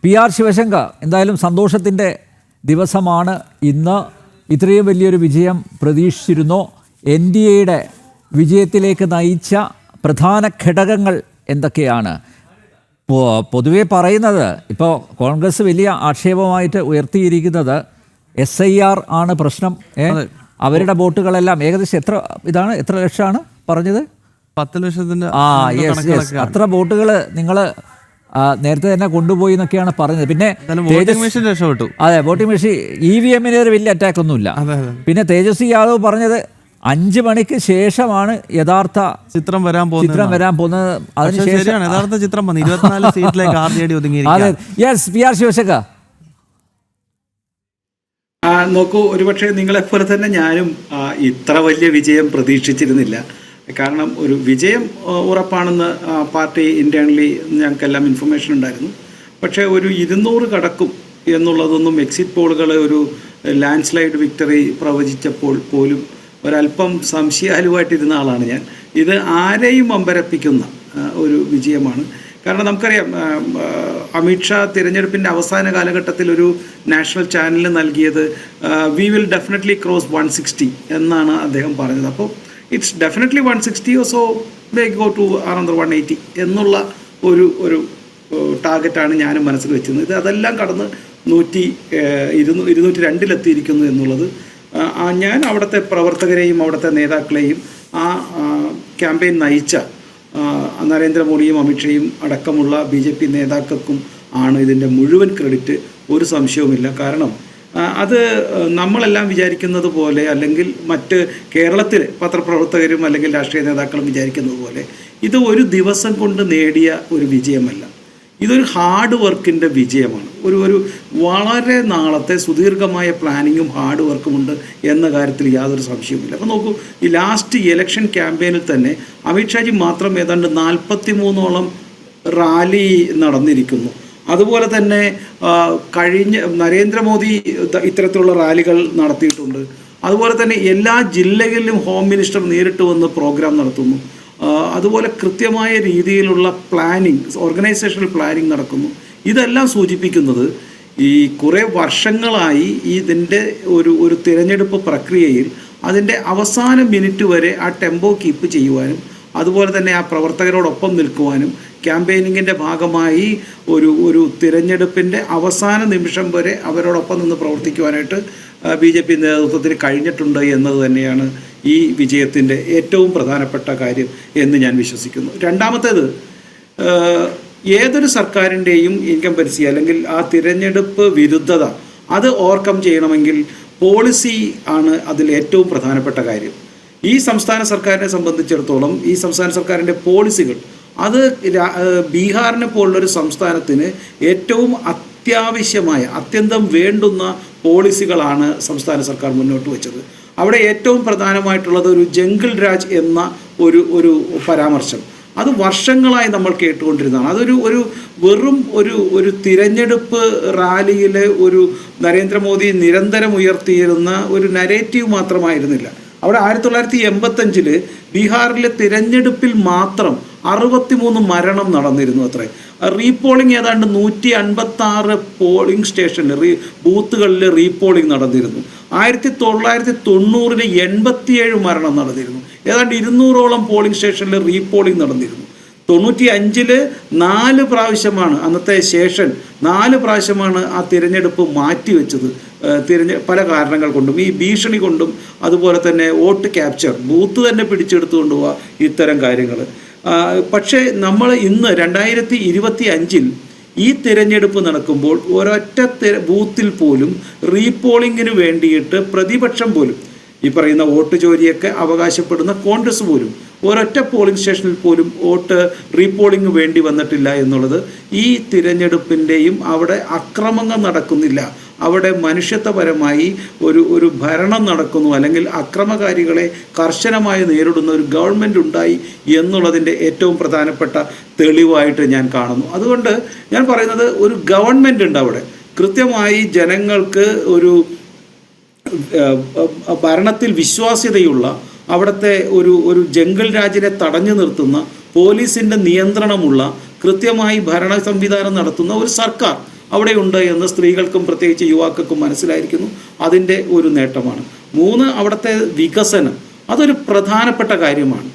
PR Sivasankar, എന്തായാലും സന്തോഷത്തിൻ്റെ ദിവസമാണ് ഇന്ന്. ഇത്രയും വലിയൊരു വിജയം പ്രതീക്ഷിച്ചിരുന്നോ? NDAയുടെ വിജയത്തിലേക്ക് നയിച്ച പ്രധാന ഘടകങ്ങൾ എന്തൊക്കെയാണ്? പൊതുവെ പറയുന്നത്, ഇപ്പോൾ കോൺഗ്രസ് വലിയ ആക്ഷേപമായിട്ട് ഉയർത്തിയിരിക്കുന്നത് SIR ആണ് പ്രശ്നം. അവരുടെ വോട്ടുകളെല്ലാം ഏകദേശം എത്ര ലക്ഷമാണ് പറഞ്ഞത്? 10 ലക്ഷത്തിൻ്റെ അത്ര വോട്ടുകൾ നിങ്ങൾ നേരത്തെ തന്നെ കൊണ്ടുപോയി എന്നൊക്കെയാണ് പറഞ്ഞത്. പിന്നെ അതെ, വോട്ടിംഗ് മെഷീൻ EVM-ന് ഒരു വലിയ അറ്റാക്ക് ഒന്നുമില്ല. പിന്നെ തേജസ്വി യാദവ് പറഞ്ഞത് 5 മണിക്ക് ശേഷമാണ് യഥാർത്ഥ ചിത്രം വരാൻ പോകുന്നത്. അതിനുശേഷം യഥാർത്ഥ ചിത്രം 24 സീറ്റിലേക്ക് RJD ഒതുങ്ങിയിരിക്കുകയാണ്. Yes, PR Sivasankar. നോക്കൂ, ഒരുപക്ഷെ നിങ്ങളെപ്പോലെ തന്നെ ഞാനും ഇത്ര വലിയ വിജയം പ്രതീക്ഷിച്ചിരുന്നില്ല. കാരണം ഒരു വിജയം ഉറപ്പാണെന്ന് പാർട്ടി ഇൻറ്റേർണലി ഞങ്ങൾക്കെല്ലാം ഇൻഫർമേഷൻ ഉണ്ടായിരുന്നു. പക്ഷേ ഒരു 200 കടക്കും എന്നുള്ളതൊന്നും എക്സിറ്റ് പോളുകൾ ഒരു ലാൻഡ് സ്ലൈഡ് വിക്ടറി പ്രവചിച്ചപ്പോൾ പോലും ഒരല്പം സംശയാലുവായിട്ടിരുന്ന ആളാണ് ഞാൻ. ഇത് ആരെയും അമ്പരപ്പിക്കുന്ന ഒരു വിജയമാണ്. കാരണം നമുക്കറിയാം, അമിത്ഷാ തിരഞ്ഞെടുപ്പിൻ്റെ അവസാന കാലഘട്ടത്തിൽ ഒരു നാഷണൽ ചാനലിന് നൽകിയത് വി വിൽ ഡെഫിനറ്റ്ലി ക്രോസ് 160 എന്നാണ് അദ്ദേഹം പറഞ്ഞത്. അപ്പോൾ it's definitely 160, so they go to around 180 എന്നുള്ള ഒരു ടാർഗറ്റാണ് ഞാനും മനസ്സിൽ വെച്ചിരുന്നത്. ഇത് അതെല്ലാം കടന്ന് 202 എന്നുള്ളത് ഞാൻ അവിടുത്തെ പ്രവർത്തകരെയും അവിടുത്തെ നേതാക്കളെയും ആ ക്യാമ്പയിൻ നയിച്ച നരേന്ദ്രമോദിയും അമിത്ഷയും അടക്കമുള്ള BJP നേതാക്കൾക്കും ആണ് ഇതിൻ്റെ മുഴുവൻ ക്രെഡിറ്റ്. ഒരു സംശയവുമില്ല. കാരണം അത് നമ്മളെല്ലാം വിചാരിക്കുന്നത് പോലെ, അല്ലെങ്കിൽ മറ്റ് കേരളത്തിലെ പത്രപ്രവർത്തകരും അല്ലെങ്കിൽ രാഷ്ട്രീയ നേതാക്കളും വിചാരിക്കുന്നത് പോലെ ഇത് ഒരു ദിവസം കൊണ്ട് നേടിയ ഒരു വിജയമല്ല. ഇതൊരു ഹാർഡ് വർക്കിൻ്റെ വിജയമാണ്. ഒരു വളരെ നാളത്തെ സുദീർഘമായ പ്ലാനിങ്ങും ഹാർഡ് വർക്കുമുണ്ട് എന്ന കാര്യത്തിൽ യാതൊരു സംശയവുമില്ല. അപ്പോൾ നോക്കൂ, ഈ ലാസ്റ്റ് ഇലക്ഷൻ ക്യാമ്പയിനിൽ തന്നെ അമിത്ഷാജി മാത്രം ഏതാണ്ട് 43ഓളം റാലി നടന്നിരിക്കുന്നു. അതുപോലെ തന്നെ നരേന്ദ്രമോദി ഇത്തരത്തിലുള്ള റാലികൾ നടത്തിയിട്ടുണ്ട്. അതുപോലെ തന്നെ എല്ലാ ജില്ലകളിലും ഹോം മിനിസ്റ്റർ നേരിട്ട് വന്ന് പ്രോഗ്രാം നടത്തുന്നു. അതുപോലെ കൃത്യമായ രീതിയിലുള്ള പ്ലാനിങ്, ഓർഗനൈസേഷണൽ പ്ലാനിങ് നടക്കുന്നു. ഇതെല്ലാം സൂചിപ്പിക്കുന്നത് ഈ കുറേ വർഷങ്ങളായി ഇതിൻ്റെ ഒരു തിരഞ്ഞെടുപ്പ് പ്രക്രിയയിൽ അതിൻ്റെ അവസാന മിനിറ്റ് വരെ ആ ടെമ്പോ കീപ്പ് ചെയ്യുവാനും അതുപോലെ തന്നെ ആ പ്രവർത്തകരോടൊപ്പം നിൽക്കുവാനും ക്യാമ്പയിനിങ്ങിൻ്റെ ഭാഗമായി ഒരു തിരഞ്ഞെടുപ്പിൻ്റെ അവസാന നിമിഷം വരെ അവരോടൊപ്പം നിന്ന് പ്രവർത്തിക്കുവാനായിട്ട് BJP നേതൃത്വത്തിന് കഴിഞ്ഞിട്ടുണ്ട് എന്നത് തന്നെയാണ് ഈ വിജയത്തിൻ്റെ ഏറ്റവും പ്രധാനപ്പെട്ട കാര്യം എന്ന് ഞാൻ വിശ്വസിക്കുന്നു. രണ്ടാമത്തേത്, ഏതൊരു സർക്കാരിൻ്റെയും ഇൻകംബൻസി അല്ലെങ്കിൽ ആ തിരഞ്ഞെടുപ്പ് വിരുദ്ധത അത് ഓവർകം ചെയ്യണമെങ്കിൽ പോളിസി ആണ് അതിൽ ഏറ്റവും പ്രധാനപ്പെട്ട കാര്യം. ഈ സംസ്ഥാന സർക്കാരിനെ സംബന്ധിച്ചിടത്തോളം ഈ സംസ്ഥാന സർക്കാരിൻ്റെ പോളിസികൾ അത് ബീഹാറിനെ പോലുള്ളൊരു സംസ്ഥാനത്തിന് ഏറ്റവും അത്യാവശ്യമായ, അത്യന്തം വേണ്ടുന്ന പോളിസികളാണ് സംസ്ഥാന സർക്കാർ മുന്നോട്ട് വെച്ചത്. അവിടെ ഏറ്റവും പ്രധാനമായിട്ടുള്ളത് ഒരു ജംഗിൾ രാജ് എന്ന ഒരു പരാമർശം. അത് വർഷങ്ങളായി നമ്മൾ കേട്ടുകൊണ്ടിരുന്നതാണ്. അതൊരു വെറും ഒരു തിരഞ്ഞെടുപ്പ് റാലിയിലെ ഒരു നരേന്ദ്രമോദി നിരന്തരം ഉയർത്തിയിരുന്ന ഒരു നരേറ്റീവ് മാത്രമായിരുന്നില്ല. അവിടെ 1985 ബീഹാറിലെ തിരഞ്ഞെടുപ്പിൽ മാത്രം 63 മരണം നടന്നിരുന്നു അത്രേ. റീപോളിംഗ് ഏതാണ്ട് 156 പോളിംഗ് സ്റ്റേഷനിൽ ബൂത്തുകളിൽ റീപോളിംഗ് നടന്നിരുന്നു. 1990 87 മരണം നടന്നിരുന്നു. ഏതാണ്ട് 200ഓളം പോളിംഗ് സ്റ്റേഷനിൽ റീപോളിംഗ് നടന്നിരുന്നു. 95 4 പ്രാവശ്യമാണ് അന്നത്തെ ശേഷൻ 4 പ്രാവശ്യമാണ് ആ തിരഞ്ഞെടുപ്പ് മാറ്റിവെച്ചത്. പല കാരണങ്ങൾ കൊണ്ടും, ഈ ഭീഷണി കൊണ്ടും, അതുപോലെ തന്നെ വോട്ട് ക്യാപ്ചർ, ബൂത്ത് തന്നെ പിടിച്ചെടുത്തുകൊണ്ട് പോവുക, ഇത്തരം കാര്യങ്ങൾ. പക്ഷേ നമ്മൾ ഇന്ന് 2025 ഈ തിരഞ്ഞെടുപ്പ് നടക്കുമ്പോൾ ഒരൊറ്റ ബൂത്തിൽ പോലും റീപോളിങ്ങിന് വേണ്ടിയിട്ട് പ്രതിപക്ഷം പോലും, ഈ പറയുന്ന വോട്ട് ചോരിയൊക്കെ അവകാശപ്പെടുന്ന കോൺഗ്രസ് പോലും ഒരൊറ്റ പോളിംഗ് സ്റ്റേഷനിൽ പോലും വോട്ട് റീപോളിംഗ് വേണ്ടി വന്നിട്ടില്ല എന്നുള്ളത് ഈ തിരഞ്ഞെടുപ്പിൻ്റെയും അവിടെ അക്രമങ്ങൾ നടക്കുന്നില്ല, അവിടെ മനുഷ്യത്വപരമായി ഒരു ഭരണം നടക്കുന്നു, അല്ലെങ്കിൽ അക്രമകാരികളെ കർശനമായി നേരിടുന്ന ഒരു ഗവൺമെൻറ് ഉണ്ടായി എന്നുള്ളതിൻ്റെ ഏറ്റവും പ്രധാനപ്പെട്ട തെളിവായിട്ട് ഞാൻ കാണുന്നു. അതുകൊണ്ട് ഞാൻ പറയുന്നത്, ഒരു ഗവൺമെൻറ് ഉണ്ട് അവിടെ, കൃത്യമായി ജനങ്ങൾക്ക് ഒരു ഭരണത്തിൽ വിശ്വാസ്യതയുള്ള, അവിടുത്തെ ഒരു ജംഗിൾ രാജിനെ തടഞ്ഞു നിർത്തുന്ന, പോലീസിൻ്റെ നിയന്ത്രണമുള്ള, കൃത്യമായി ഭരണ സംവിധാനം നടത്തുന്ന ഒരു സർക്കാർ, അവിടെയുണ്ട് എന്ന് സ്ത്രീകൾക്കും പ്രത്യേകിച്ച് യുവാക്കൾക്കും മനസ്സിലായിരിക്കുന്നു. അതിൻ്റെ ഒരു നേട്ടമാണ്. 3, അവിടുത്തെ വികസനം, അതൊരു പ്രധാനപ്പെട്ട കാര്യമാണ്.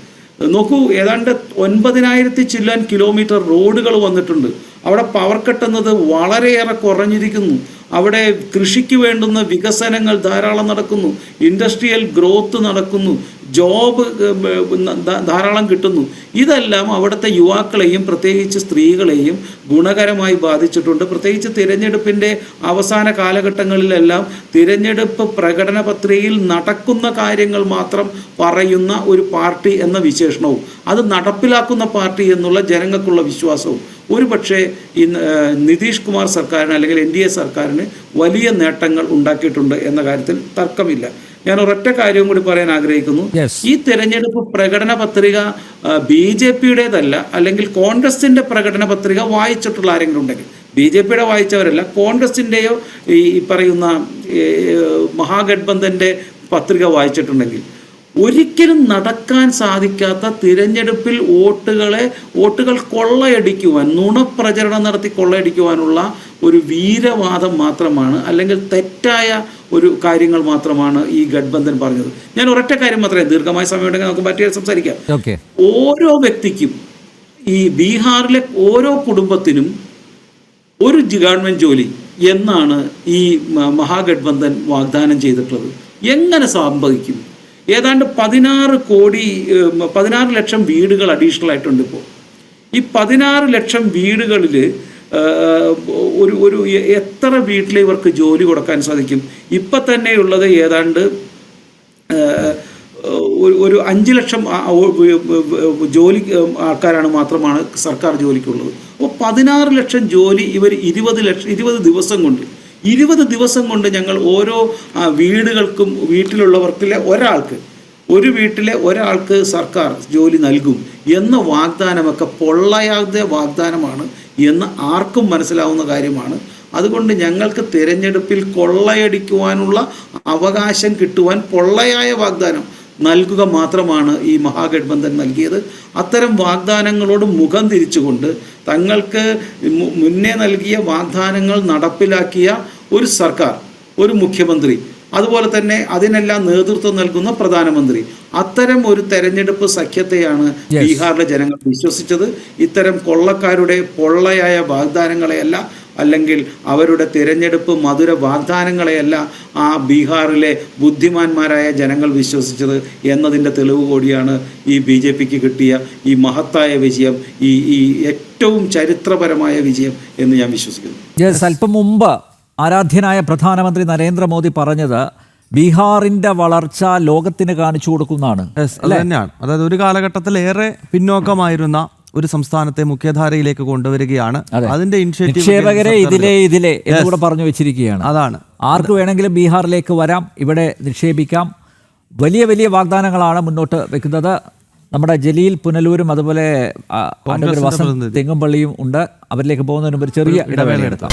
നോക്കൂ, ഏതാണ്ട് 9,000 ചില്ലാൻ കിലോമീറ്റർ റോഡുകൾ വന്നിട്ടുണ്ട്. അവിടെ പവർ കട്ട് എന്നത് വളരെയേറെ കുറഞ്ഞിരിക്കുന്നു. അവിടെ കൃഷിക്ക് വേണ്ടുന്ന വികസനങ്ങൾ ധാരാളം നടക്കുന്നു, ഇൻഡസ്ട്രിയൽ ഗ്രോത്ത് നടക്കുന്നു, ജോബ് ധാരാളം കിട്ടുന്നു. ഇതെല്ലാം അവിടുത്തെ യുവാക്കളെയും പ്രത്യേകിച്ച് സ്ത്രീകളെയും ഗുണകരമായി ബാധിച്ചിട്ടുണ്ട്. പ്രത്യേകിച്ച് തിരഞ്ഞെടുപ്പിൻ്റെ അവസാന കാലഘട്ടങ്ങളിലെല്ലാം തിരഞ്ഞെടുപ്പ് പ്രകടന പത്രികയിൽ നടക്കുന്ന കാര്യങ്ങൾ മാത്രം പറയുന്ന ഒരു പാർട്ടി എന്ന വിശേഷണവും അത് നടപ്പിലാക്കുന്ന പാർട്ടി എന്നുള്ള ജനങ്ങൾക്കുള്ള വിശ്വാസവും ഒരുപക്ഷെ ഈ നിതീഷ് കുമാർ സർക്കാരിന് അല്ലെങ്കിൽ NDA സർക്കാരിന് വലിയ നേട്ടങ്ങൾ ഉണ്ടാക്കിയിട്ടുണ്ട് എന്ന കാര്യത്തിൽ തർക്കമില്ല. ഞാൻ ഒരൊറ്റ കാര്യവും കൂടി പറയാൻ ആഗ്രഹിക്കുന്നു. ഈ തെരഞ്ഞെടുപ്പ് പ്രകടന പത്രിക BJPയുടേതല്ല, അല്ലെങ്കിൽ കോൺഗ്രസിന്റെ പ്രകടന പത്രിക വായിച്ചിട്ടുള്ള ആരെങ്കിലും ഉണ്ടെങ്കിൽ, BJPയുടെ വായിച്ചവരല്ല, കോൺഗ്രസിൻ്റെയോ ഈ പറയുന്ന മഹാഗഠബന്ധന്റെ പത്രിക വായിച്ചിട്ടുണ്ടെങ്കിൽ ഒരിക്കലും നടക്കാൻ സാധിക്കാത്ത തിരഞ്ഞെടുപ്പിൽ വോട്ടുകൾ കൊള്ളയടിക്കുവാൻ, നുണപ്രചരണം നടത്തി കൊള്ളയടിക്കുവാനുള്ള ഒരു വീരവാദം മാത്രമാണ്, അല്ലെങ്കിൽ തെറ്റായ ഒരു കാര്യങ്ങൾ മാത്രമാണ് ഈ ഗഠബന്ധൻ പറഞ്ഞത്. ഞാൻ ഒരൊറ്റ കാര്യം മാത്രമേ, ദീർഘമായ സമയമുണ്ടെങ്കിൽ നമുക്ക് മറ്റേ സംസാരിക്കാം. ഓരോ വ്യക്തിക്കും, ഈ ബീഹാറിലെ ഓരോ കുടുംബത്തിനും ഒരു ഗവൺമെൻറ് ജോലി എന്നാണ് ഈ മഹാഗഠബന്ധൻ വാഗ്ദാനം ചെയ്തിട്ടുള്ളത്. എങ്ങനെ സംഭവിക്കും? ഏതാണ്ട് 16 ലക്ഷം വീടുകൾ അഡീഷണൽ ആയിട്ടുണ്ട്. ഇപ്പോൾ ഈ 16 ലക്ഷം വീടുകളിൽ ഒരു എത്ര വീട്ടിൽ ഇവർക്ക് ജോലി കൊടുക്കാൻ സാധിക്കും? ഇപ്പം തന്നെയുള്ളത് ഏതാണ്ട് ഒരു 5 ലക്ഷം ജോലി ആൾക്കാരാണ് മാത്രമാണ് സർക്കാർ ജോലിക്കുള്ളത്. അപ്പോൾ 16 ലക്ഷം ജോലി ഇവർ 20 ദിവസം കൊണ്ട് 20 ദിവസം കൊണ്ട് ഞങ്ങൾ ഓരോ വീടുകൾക്കും, വീട്ടിലുള്ളവർക്കിലെ ഒരു വീട്ടിലെ ഒരാൾക്ക് സർക്കാർ ജോലി നൽകും എന്ന വാഗ്ദാനമൊക്കെ പൊള്ളയാതെ വാഗ്ദാനമാണ് എന്ന് ആർക്കും മനസ്സിലാവുന്ന കാര്യമാണ്. അതുകൊണ്ട് ഞങ്ങൾക്ക് തിരഞ്ഞെടുപ്പിൽ കൊള്ളയടിക്കുവാനുള്ള അവകാശം കിട്ടുവാൻ പൊള്ളയായ വാഗ്ദാനം നൽകുക മാത്രമാണ് ഈ മഹാഗഠബന്ധൻ നൽകിയത്. അത്തരം വാഗ്ദാനങ്ങളോട് മുഖം തിരിച്ചുകൊണ്ട് തങ്ങൾക്ക് മുന്നേ നൽകിയ വാഗ്ദാനങ്ങൾ നടപ്പിലാക്കിയ ഒരു സർക്കാർ, ഒരു മുഖ്യമന്ത്രി, അതുപോലെ തന്നെ അതിനെല്ലാം നേതൃത്വം നൽകുന്ന പ്രധാനമന്ത്രി, അത്തരം ഒരു തെരഞ്ഞെടുപ്പ് സഖ്യത്തെയാണ് ബീഹാറിലെ ജനങ്ങൾ വിശ്വസിച്ചത്. ഇത്തരം കൊള്ളക്കാരുടെ പൊള്ളയായ വാഗ്ദാനങ്ങളെയല്ല, അല്ലെങ്കിൽ അവരുടെ തിരഞ്ഞെടുപ്പ് മധുര വാഗ്ദാനങ്ങളെയല്ല ആ ബീഹാറിലെ ബുദ്ധിമാന്മാരായ ജനങ്ങൾ വിശ്വസിച്ചത് എന്നതിൻ്റെ തെളിവ് കൂടിയാണ് ഈ BJPക്ക് കിട്ടിയ ഈ മഹത്തായ വിജയം, ഈ ഏറ്റവും ചരിത്രപരമായ വിജയം എന്ന് ഞാൻ വിശ്വസിക്കുന്നു. അല്പം മുമ്പ് ആരാധ്യനായ പ്രധാനമന്ത്രി നരേന്ദ്രമോദി പറഞ്ഞത് ബീഹാറിന്റെ വളർച്ച ലോകത്തിന് കാണിച്ചു കൊടുക്കുന്നതാണ്. അത് തന്നെയാണ്. അതായത് ഒരു കാലഘട്ടത്തിൽ ഏറെ പിന്നോക്കമായിരുന്ന ഒരു സംസ്ഥാനത്തെ മുഖ്യധാരയിലേക്ക് കൊണ്ടുവരികയാണ്. അതിന്റെ നിക്ഷേപകരെ ഇതിലെ എന്നുകൂടെ പറഞ്ഞു വെച്ചിരിക്കുകയാണ്. അതാണ്, ആർക്ക് വേണമെങ്കിലും ബീഹാറിലേക്ക് വരാം, ഇവിടെ നിക്ഷേപിക്കാം. വലിയ വലിയ വാഗ്ദാനങ്ങളാണ് മുന്നോട്ട് വെക്കുന്നത്. നമ്മുടെ ജലീൽ പുനലൂരും അതുപോലെ തെങ്ങുംപള്ളിയും ഉണ്ട്. അവരിലേക്ക് പോകുന്നതിന് മുമ്പ് ചെറിയ ഇടവേള എടുക്കാം.